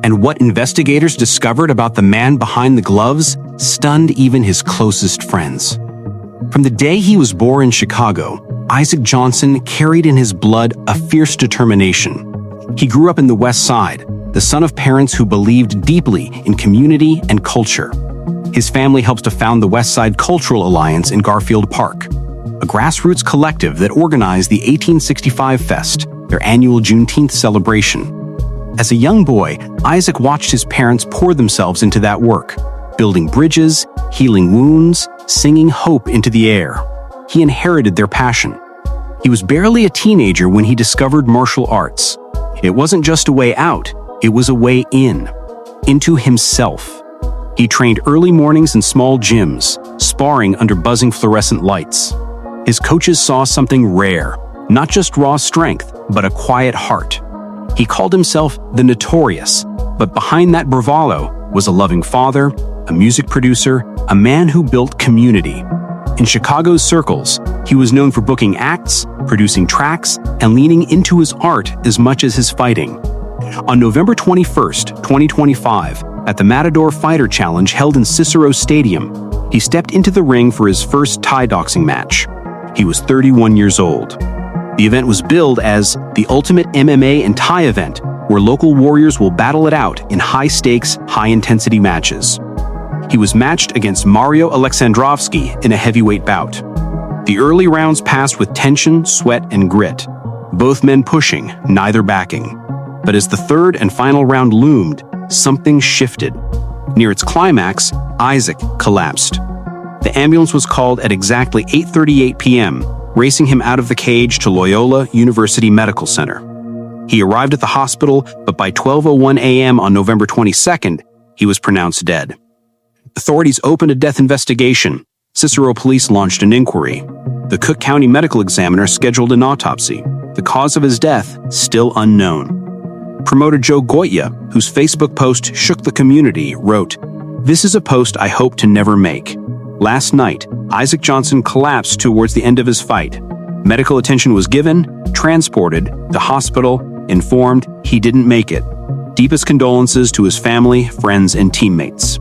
And what investigators discovered about the man behind the gloves stunned even his closest friends. From the day he was born in Chicago, Isaac Johnson carried in his blood a fierce determination. He grew up in the West Side, the son of parents who believed deeply in community and culture. His family helps to found the West Side Cultural Alliance in Garfield Park, a grassroots collective that organized the 1865 Fest, their annual Juneteenth celebration. As a young boy, Isaac watched his parents pour themselves into that work, building bridges, healing wounds, singing hope into the air. He inherited their passion. He was barely a teenager when he discovered martial arts. It wasn't just a way out, it was a way in, into himself. He trained early mornings in small gyms, sparring under buzzing fluorescent lights. His coaches saw something rare, not just raw strength, but a quiet heart. He called himself the Notorious, but behind that bravado was a loving father, a music producer, a man who built community. In Chicago's circles, he was known for booking acts, producing tracks, and leaning into his art as much as his fighting. On November 21st, 2025, at the Matador Fighter Challenge held in Cicero Stadium, he stepped into the ring for his first Thai boxing match. He was 31 years old. The event was billed as the ultimate MMA and Thai event, where local warriors will battle it out in high-stakes, high-intensity matches. He was matched against Mario Alexandrovsky in a heavyweight bout. The early rounds passed with tension, sweat, and grit, both men pushing, neither backing. But as the third and final round loomed, something shifted. Near its climax, Isaac collapsed. The ambulance was called at exactly 8:38 p.m., racing him out of the cage to Loyola University Medical Center. He arrived at the hospital, but by 12:01 a.m. on November 22nd, he was pronounced dead. Authorities opened a death investigation. Cicero police launched an inquiry. The Cook County medical examiner scheduled an autopsy. The cause of his death still unknown. Promoter Joe Goya, whose Facebook post shook the community, wrote, "This is a post I hope to never make. Last night, Isaac Johnson collapsed towards the end of his fight. Medical attention was given, transported, the hospital, informed he didn't make it. Deepest condolences to his family, friends, and teammates."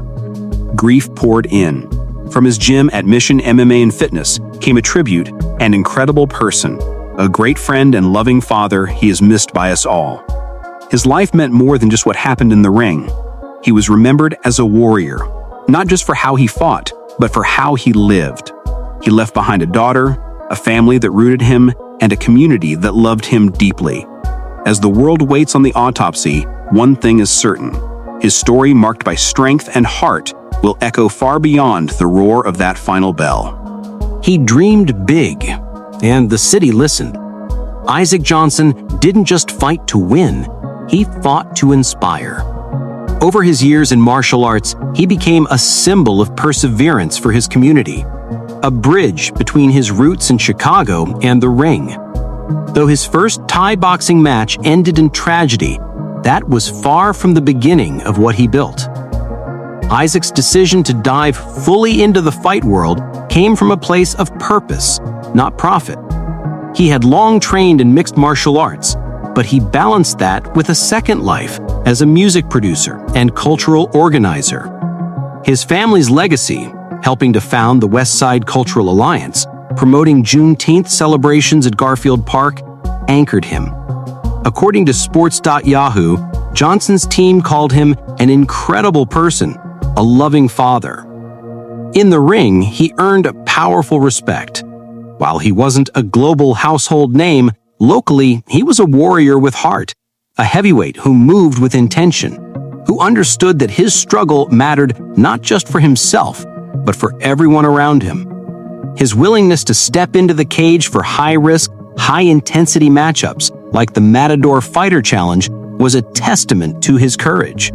Grief poured in. From his gym at Mission MMA and Fitness came a tribute, an incredible person, a great friend and loving father. He is missed by us all. His life meant more than just what happened in the ring. He was remembered as a warrior, not just for how he fought, but for how he lived. He left behind a daughter, a family that rooted him, and a community that loved him deeply. As the world waits on the autopsy, one thing is certain. His story, marked by strength and heart, will echo far beyond the roar of that final bell. He dreamed big, and the city listened. Isaac Johnson didn't just fight to win, he fought to inspire. Over his years in martial arts, he became a symbol of perseverance for his community, a bridge between his roots in Chicago and the ring. Though his first Thai boxing match ended in tragedy, that was far from the beginning of what he built. Isaac's decision to dive fully into the fight world came from a place of purpose, not profit. He had long trained in mixed martial arts, but he balanced that with a second life as a music producer and cultural organizer. His family's legacy, helping to found the West Side Cultural Alliance, promoting Juneteenth celebrations at Garfield Park, anchored him. According to Sports.Yahoo, Johnson's team called him an incredible person, a loving father. In the ring, he earned powerful respect. While he wasn't a global household name, locally, he was a warrior with heart, a heavyweight who moved with intention, who understood that his struggle mattered not just for himself, but for everyone around him. His willingness to step into the cage for high-risk, high-intensity matchups like the Matador Fighter Challenge was a testament to his courage.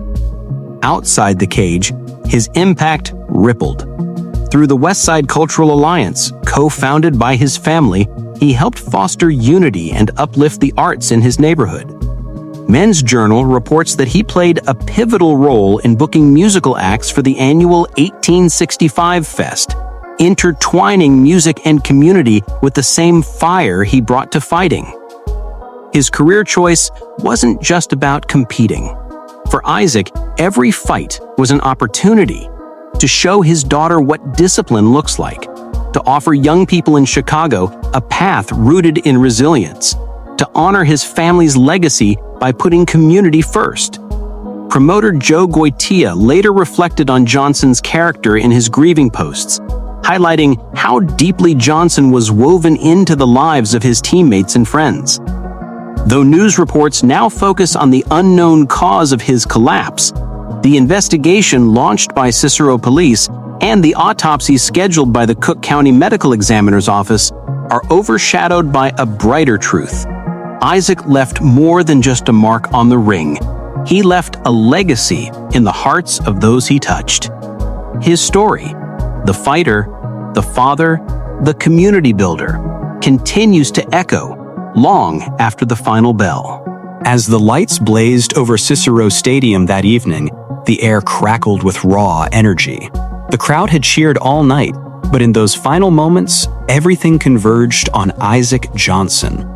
Outside the cage, his impact rippled. Through the West Side Cultural Alliance, co-founded by his family, he helped foster unity and uplift the arts in his neighborhood. Men's Journal reports that he played a pivotal role in booking musical acts for the annual 1865 Fest, intertwining music and community with the same fire he brought to fighting. His career choice wasn't just about competing. For Isaac, every fight was an opportunity to show his daughter what discipline looks like, to offer young people in Chicago a path rooted in resilience, to honor his family's legacy by putting community first. Promoter Joe Goitia later reflected on Johnson's character in his grieving posts, highlighting how deeply Johnson was woven into the lives of his teammates and friends. Though news reports now focus on the unknown cause of his collapse, the investigation launched by Cicero police and the autopsy scheduled by the Cook County Medical Examiner's Office are overshadowed by a brighter truth. Isaac left more than just a mark on the ring. He left a legacy in the hearts of those he touched. His story, the fighter, the father, the community builder, continues to echo long after the final bell. As the lights blazed over Cicero Stadium that evening, the air crackled with raw energy. The crowd had cheered all night, but in those final moments, everything converged on Isaac Johnson.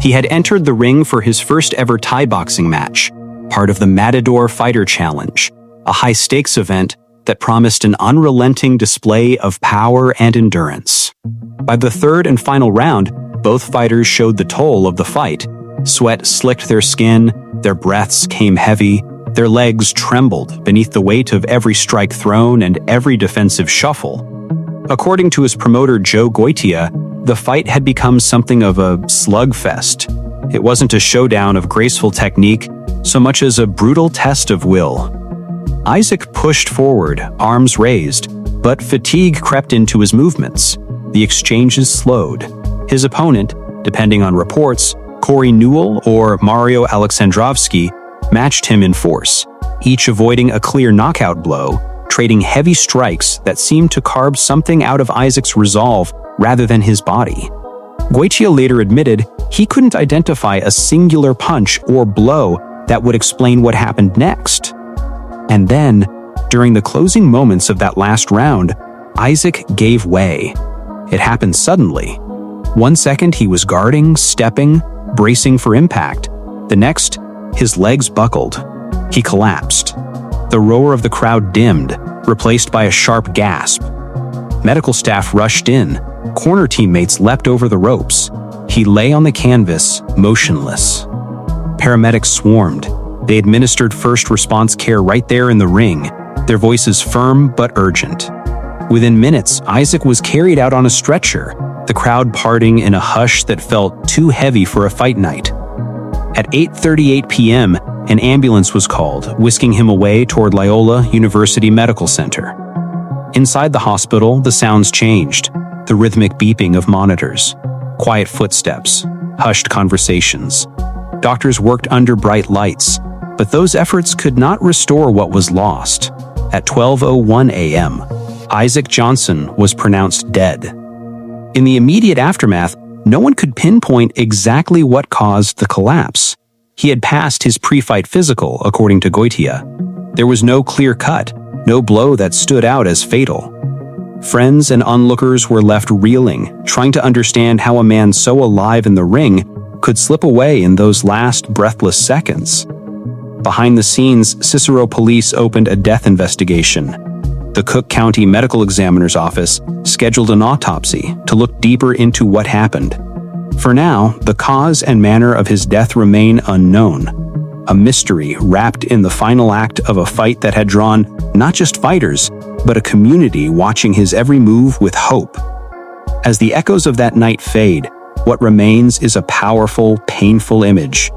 He had entered the ring for his first ever Thai boxing match, part of the Matador Fighter Challenge, a high-stakes event that promised an unrelenting display of power and endurance. By the third and final round, both fighters showed the toll of the fight. Sweat slicked their skin, their breaths came heavy, their legs trembled beneath the weight of every strike thrown and every defensive shuffle. According to his promoter Joe Goitia, the fight had become something of a slugfest. It wasn't a showdown of graceful technique so much as a brutal test of will. Isaac pushed forward, arms raised, but fatigue crept into his movements. The exchanges slowed. His opponent, depending on reports, Corey Newell or Mario Alexandrovsky, matched him in force, each avoiding a clear knockout blow, trading heavy strikes that seemed to carve something out of Isaac's resolve rather than his body. Goitia later admitted he couldn't identify a singular punch or blow that would explain what happened next. And then, during the closing moments of that last round, Isaac gave way. It happened suddenly. 1 second he was guarding, stepping, bracing for impact. The next, his legs buckled. He collapsed. The roar of the crowd dimmed, replaced by a sharp gasp. Medical staff rushed in. Corner teammates leapt over the ropes. He lay on the canvas, motionless. Paramedics swarmed. They administered first response care right there in the ring, their voices firm but urgent. Within minutes, Isaac was carried out on a stretcher, the crowd parting in a hush that felt too heavy for a fight night. At 8:38 p.m., an ambulance was called, whisking him away toward Loyola University Medical Center. Inside the hospital, the sounds changed, the rhythmic beeping of monitors, quiet footsteps, hushed conversations. Doctors worked under bright lights, but those efforts could not restore what was lost. At 12:01 a.m., Isaac Johnson was pronounced dead. In the immediate aftermath, no one could pinpoint exactly what caused the collapse. He had passed his pre-fight physical, according to Goitia. There was no clear cut, no blow that stood out as fatal. Friends and onlookers were left reeling, trying to understand how a man so alive in the ring could slip away in those last breathless seconds. Behind the scenes, Cicero police opened a death investigation. The Cook County Medical Examiner's Office scheduled an autopsy to look deeper into what happened. For now, the cause and manner of his death remain unknown, a mystery wrapped in the final act of a fight that had drawn not just fighters, but a community watching his every move with hope. As the echoes of that night fade, what remains is a powerful, painful image.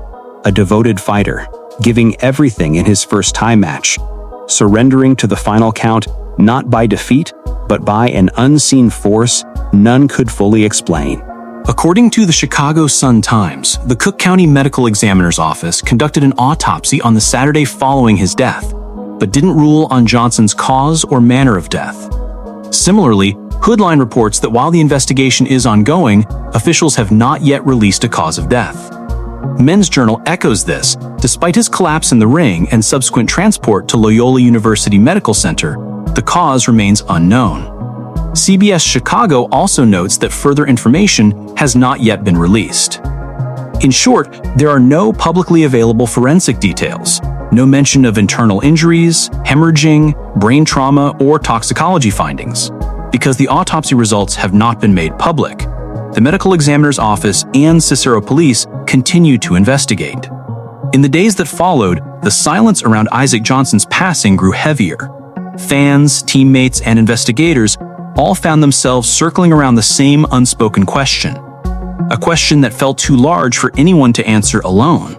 A devoted fighter, giving everything in his first Thai match, surrendering to the final count not by defeat, but by an unseen force none could fully explain. According to the Chicago Sun-Times, the Cook County Medical Examiner's Office conducted an autopsy on the Saturday following his death, but didn't rule on Johnson's cause or manner of death. Similarly, Hoodline reports that while the investigation is ongoing, officials have not yet released a cause of death. Men's Journal echoes this. Despite his collapse in the ring and subsequent transport to Loyola University Medical Center, the cause remains unknown. CBS Chicago also notes that further information has not yet been released. In short, there are no publicly available forensic details. No mention of internal injuries, hemorrhaging, brain trauma, or toxicology findings. Because the autopsy results have not been made public, the medical examiner's office and Cicero police continue to investigate. In the days that followed, the silence around Isaac Johnson's passing grew heavier. Fans, teammates, and investigators all found themselves circling around the same unspoken question. A question that felt too large for anyone to answer alone.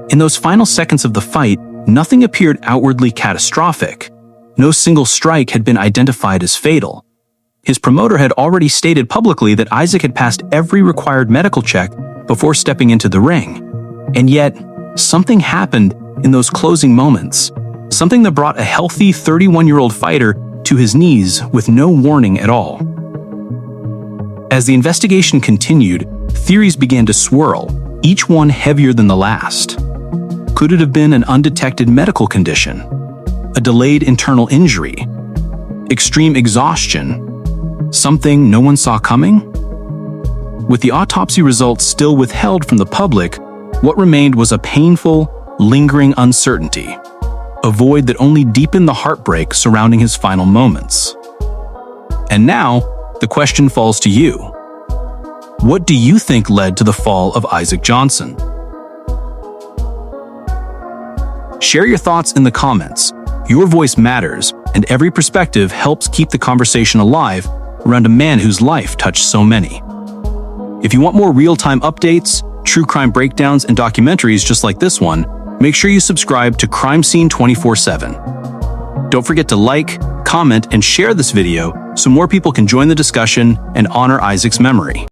In those final seconds of the fight, nothing appeared outwardly catastrophic. No single strike had been identified as fatal. His promoter had already stated publicly that Isaac had passed every required medical check before stepping into the ring. And yet, something happened in those closing moments. Something that brought a healthy 31-year-old fighter to his knees with no warning at all. As the investigation continued, theories began to swirl, each one heavier than the last. Could it have been an undetected medical condition? A delayed internal injury? Extreme exhaustion? Something no one saw coming? With the autopsy results still withheld from the public, what remained was a painful, lingering uncertainty. A void that only deepened the heartbreak surrounding his final moments. And now, the question falls to you. What do you think led to the fall of Isaac Johnson? Share your thoughts in the comments. Your voice matters, and every perspective helps keep the conversation alive around a man whose life touched so many. If you want more real-time updates, true crime breakdowns, and documentaries just like this one, make sure you subscribe to Crime Scene 24/7. Don't forget to like, comment, and share this video so more people can join the discussion and honor Isaac's memory.